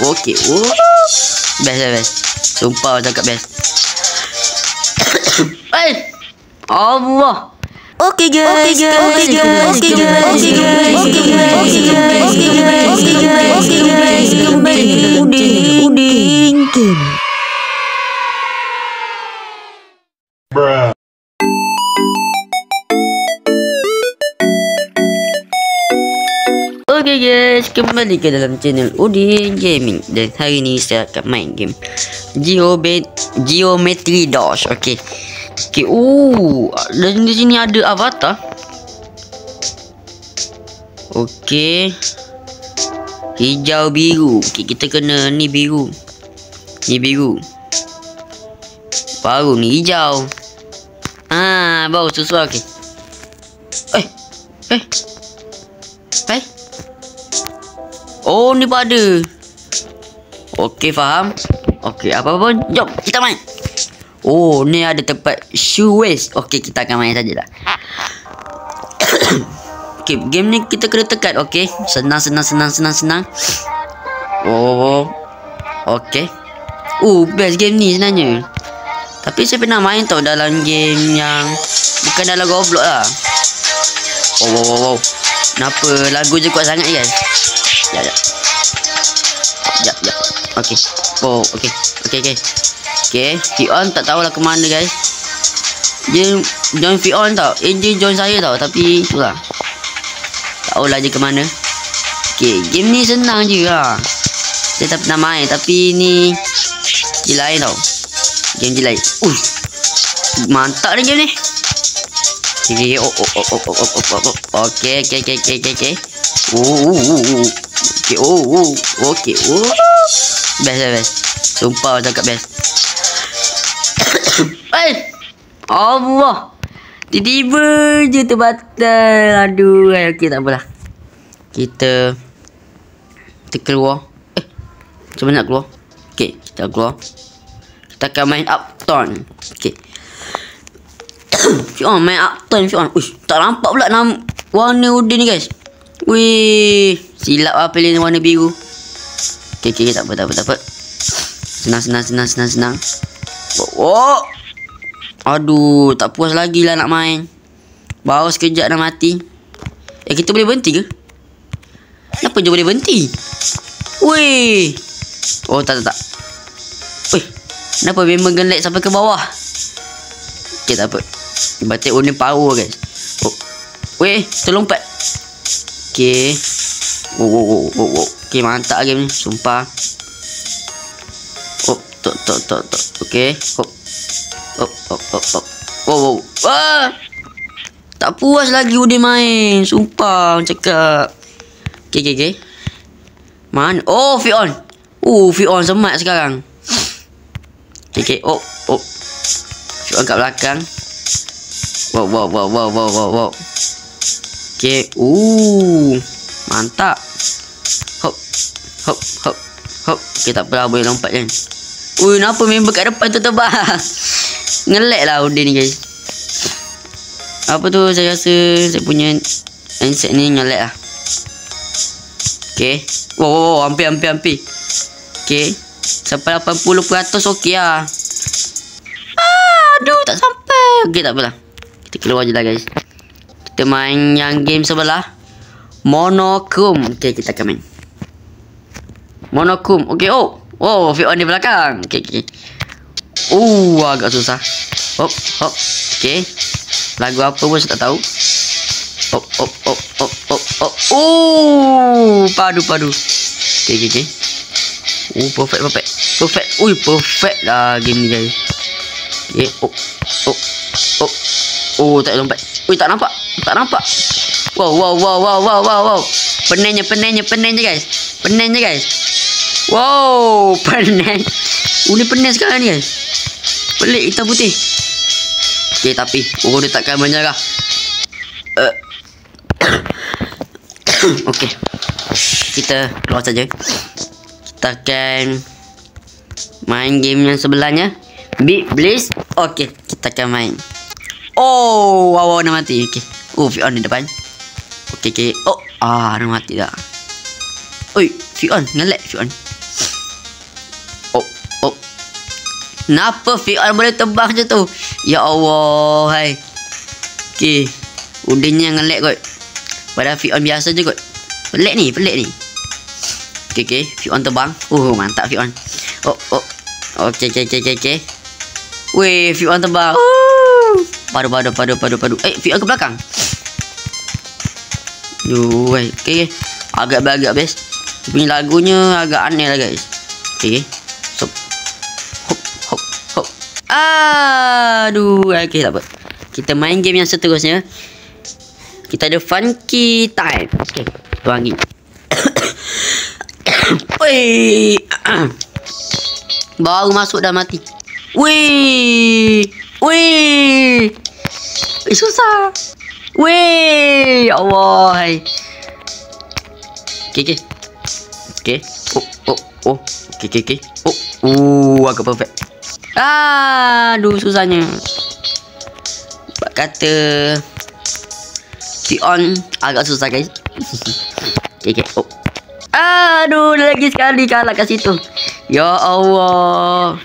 Okey. Best. Sumpah cakap best. Allah. Okay guys. Uding game. Bruh. Okay guys, kembali ke dalam channel Uding Gaming. Dan hari ni saya akan main game Geometry Dash. Okay. Dan di sini ada avatar. Okay. Hijau biru. Okay, kita kena ni biru. Ni biru. Baru ni hijau. Baru sesuai. Okay. Oh, ni pada. Okey, faham. Okey, apa-apa. Jom, kita main. Oh, ni ada tempat shoe waste. Okey, kita akan main sajalah. Okey, game ni kita kena tekan. Okey, senang. Oh. Okey. Best game ni sebenarnya. Tapi saya pernah main tau dalam game yang bukan dalam Roblox lah. Wow. Kenapa lagu je kuat sangat ni guys? Sekejap. Okey. Okey. Fion tak tahulah ke mana guys. Dia join Fion tau. Dia join saya tau. Tapi itulah. Tahulah je ke mana. Okey. Game ni senang je lah. Saya tak pernah main. Tapi ni game lain tau. Game lain. Mantap ni game ni. Okey. Okey. Best. Sumpah cakap best. Allah. Tiba-tiba je terbatal. Aduh. Okey, tak apalah. Kita keluar. Macam mana nak keluar? Okey, kita keluar. Kita akan main Uptown. Okey. Fion main Uptown Fion. Tak nampak pula warna Udin ni guys. Silap lah pilih warna biru. Okey, tak apa. Senang. Aduh, tak puas lagi lah nak main. Baru sekejap dah mati. Kita boleh berhenti ke? Kenapa je boleh berhenti? Tak. Kenapa memang gelap sampai ke bawah? Okey, tak apa. Batik ni power guys. Terlompat. Okey. Okey, mantap game ni. Sumpah. Tok. Okey. Tak puas lagi udah main. Sumpah cakap. Okey. Mana? Fion. Fion semat sekarang. Okey. Fion kat belakang. Wow. Okey. Mantap. Hop. Okey, tak apalah, boleh lompat kan. Kenapa member kat depan tu terbang? Ngelek lah Udin ni guys. Apa tu, saya rasa saya punya handset ni ngelek lah. Okey. Wow, hampir. Okey. Sampai 80% okey lah. Aduh, tak sampai. Okey, tak apalah. Kita keluar je lah guys. Kita main yang game sebelah. Monochrome. Okey, kita akan main Monochrome. Okey. Fion di belakang. Okey. Agak susah. Hop. Okey. Lagu apa pun saya tak tahu. Hop. Padu. Okey. Perfect. Perfect lah game ni guys. Okey. Tak lompat. Tak nampak. Wow. Pening je guys. Wow, pening. Ni pening sekarang ni guys. Pelik hitam putih. Okey, tapi dia takkan menyerah. Okey. Kita keluar saja. Kita akan main game yang sebelahnya. Big Blaze. Okey, kita akan main. Wow, nak mati. Okey. Fion di depan. Okey. Nak mati dah. Fion, ngelek Fion. Kenapa Fion boleh terbang macam tu? Ya Allah, hai. Okey. Udinnya ngelek kot. Padahal Fion biasa je kot. Pelik ni. Okey. Fion terbang. Mantap Fion. Okey. Weh, Fion terbang. Padu. Fion ke belakang. Okey. Agak best. Punya lagunya agak aneh lah guys. Okey. Hop. Aduh, okey tak apa. Kita main game yang seterusnya. Kita ada funky time. Okey, tuang lagi. Weh. Baru masuk dah mati. Weh. Susah. Weh, ya Allah. Hai. Okey. Okey. Agak perfect. Aduh, susahnya. Sebab kata Fion agak susah guys. Okey. Aduh, lagi sekali kalah kat situ. Ya Allah,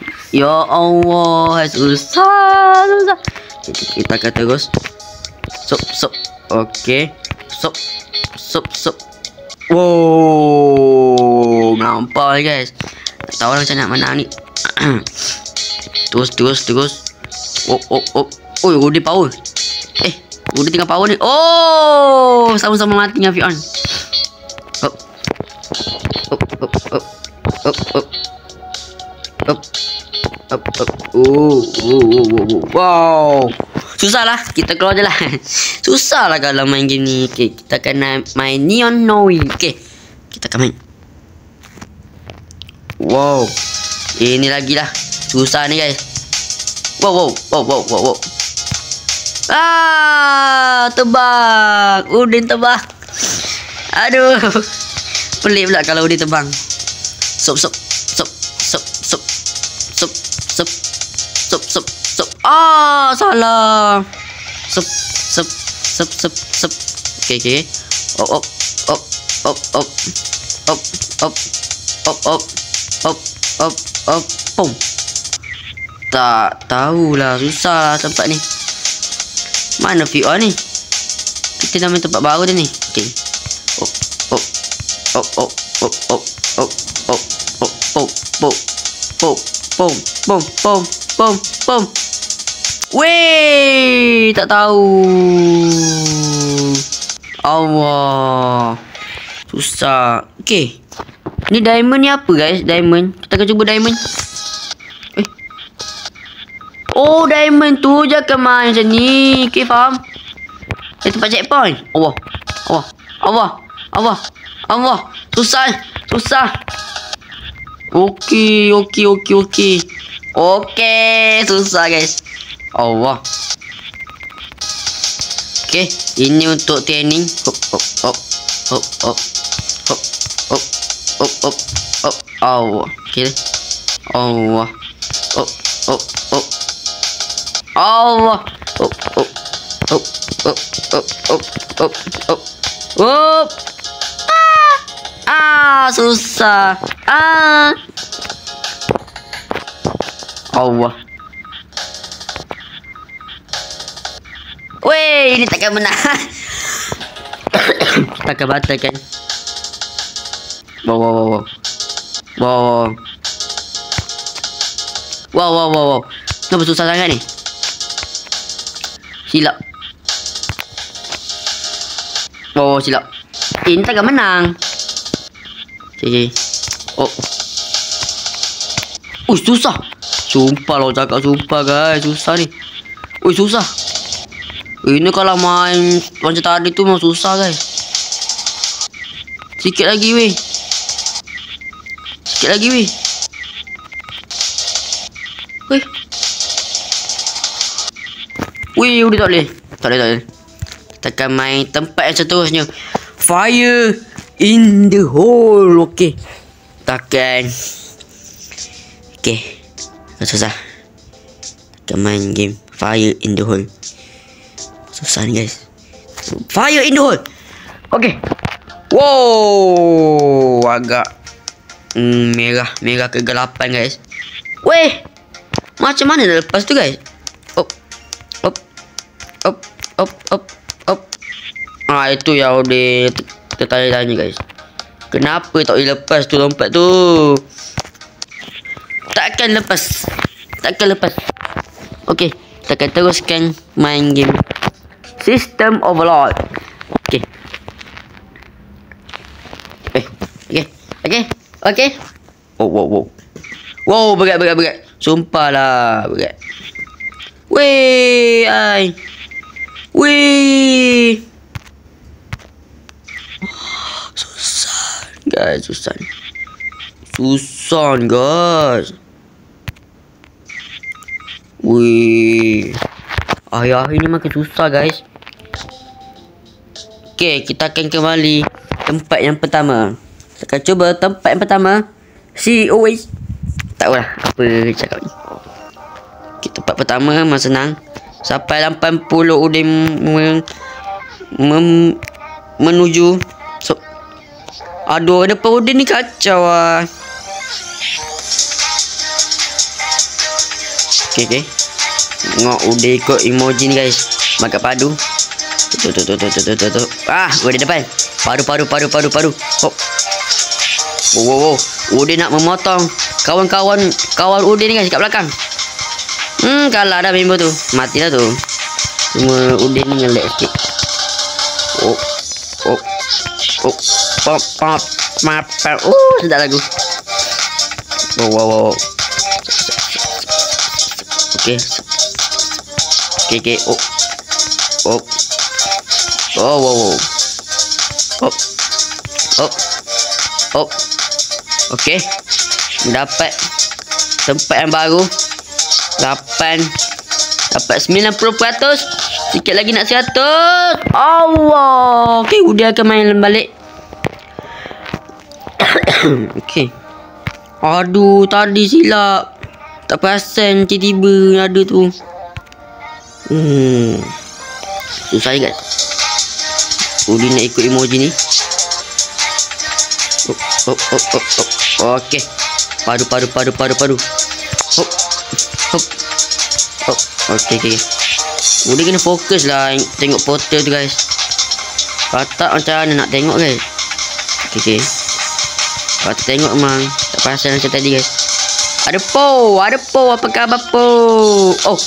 susah. Kita akan terus. Sop. Okey. Sop. Wow, melampau guys. Tak tahu lah macam nak menang ni. Terus. Rudy power. Rudy tengah power ni. Sama-sama mati dengan Fion. Wow. Susah lah. Kita keluar je lah. Susah lah kalau main game ni. Okay, kita akan main Neon Noe. Okay, kita akan main. Wow. Ini lagi lah. Susah ni guys. Wow. Terbang. Udin terbang. Aduh. Pelik pula kalau Udin terbang. Sop. Salah. Sep. Okay. Pom. Tak tahulah, susah tempat ni. Mana Fion ni? Kita dah main tempat baru dah ni. Okay. Pom. Weh, tak tahu. Allah. Susah. Okay. Ni diamond ni apa guys? Diamond. Kita akan cuba diamond. Oh, diamond tu je akan main macam ni. Okay, faham? Tempat checkpoint. Allah. Susah. Okay. Susah guys. Allah. Okay, ini untuk training. Hop. Allah. Okay. Allah. Allah. Susah. Allah. Weh, ini takkan menang. Takkan batalkan. Wow. Kenapa susah sangat ni? Silap. Silap. Ini takkan menang. Okay. Susah. Sumpah lah cakap, sumpah guys. Susah ni. Susah. Ini kalau main macam tadi tu memang susah guys. Sikit lagi weh. Weh, udah tak boleh. Tak boleh. Kita akan main tempat yang seterusnya. Fire in the hole. Okay. Takkan. Okay. Susah. Kita main game Fire in the hole. Susah ni guys. Fire in the hole. Okay. Wow. Agak merah kegelapan guys. Weh. Macam mana dah lepas tu guys? Op. Op. Op. Op. Op. Op. Itu yang dia tertanya-tanya guys. Kenapa tak boleh lepas tu lompat tu? Takkan lepas. Okey, kita akan teruskan main game System Overload. Okey. Okey. Wow, berat. Sumpah lah, berat. Weh. Susah guys. Wih. Akhir-akhir ni makin susah guys. Okey, kita akan kembali tempat yang pertama. Kita akan cuba tempat yang pertama. COS. Tak tahulah apa cakap ni. Okay, tempat pertama memang senang. Sampai 80 udin menuju. Aduh, depan udin ni kacau lah. Okay. Tengok udah ikut emoji ni guys. Makan padu. Tuh. Gue di depan. Paru. Hop. Wow. Udah nak memotong kawan Udin ni guys kat belakang. Kalah dah member tu. Mati dah tu. Cuma Udin ni ngelek sikit. Pop. Sedap lagu. Wow. Okay. Wow. Okay. Dapat tempat yang baru. Dapat 90%. Sikit lagi nak 100. Allah. Okay, udah akan main balik. Okay. Aduh, tadi silap. Tak perasan tiba-tiba ada tu. Susah guys. Udah nak ikut emoji ni. Okey. Padu. Hop. Okey. Udah kena fokus lah tengok portal tu guys. Katak macam mana nak tengok guys. Okey. Kalau tengok memang tak perasan macam tadi guys. Ada po. Apa khabar po? Oh.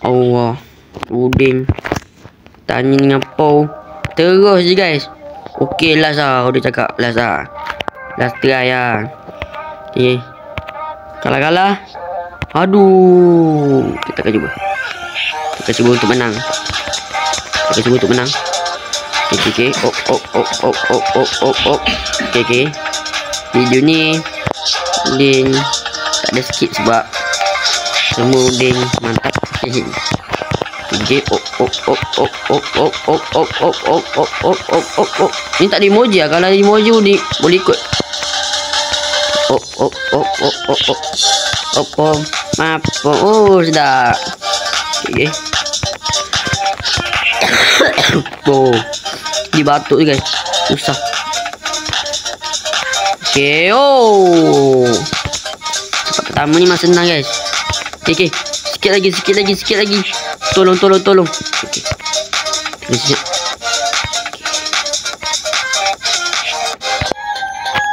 Allah. Udin tanya dengan po. Terus je guys. Okey, last lah. Udah cakap last lah. Last try lah. Okay. Kalah. Aduh. Kita akan cuba. Untuk menang. Okay. Okay. Video ni Udin tak ada skip sebab semua Udin mantap. Okay. Ni tak ada emoji lah. Kalau ada emoji Udin boleh ikut. Maaf. Sedap. Okay. Di batuk je guys. Susah. Okay. Tempat pertama ni masih senang guys. Okay. Sikit lagi. Tolong. Okay.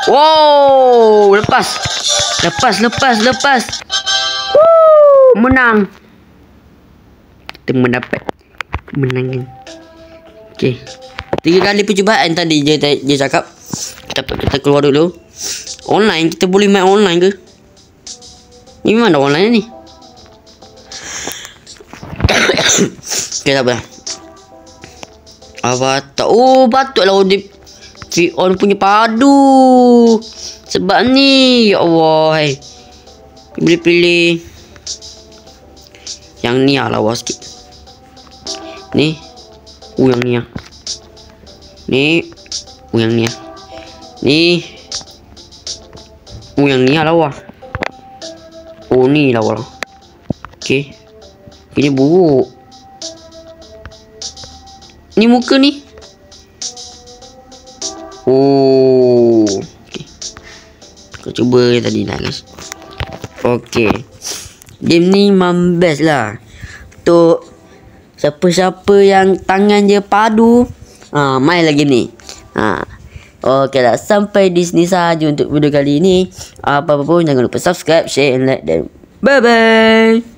Wow, lepas. Menang. Kita mendapat kemenangan. Okay. 3 kali percubaan tadi dia cakap. Kita keluar dulu. Online, kita boleh main online ke? Ni memang ada online ni. Okay, tak apa. Avatar. Oh, patutlah dia on punya padu. Sebab ni, ya Allah, hai. Boleh pilih yang ni lah, lawa sikit. Ni. Yang ni lah. Ni. Yang ni lah. Ni. Yang ni lah lawa. Oh, ni lawa lah. Okay. Ini buruk. Ni muka ni. Oh. Okay. Aku cuba yang tadi lah guys. Okay. Game ni memang best lah. Untuk siapa-siapa yang tangan dia padu, main lah game ni. Okey lah, sampai di sini saja untuk video kali ini. Apa-apa pun jangan lupa subscribe, share and like dan bye bye.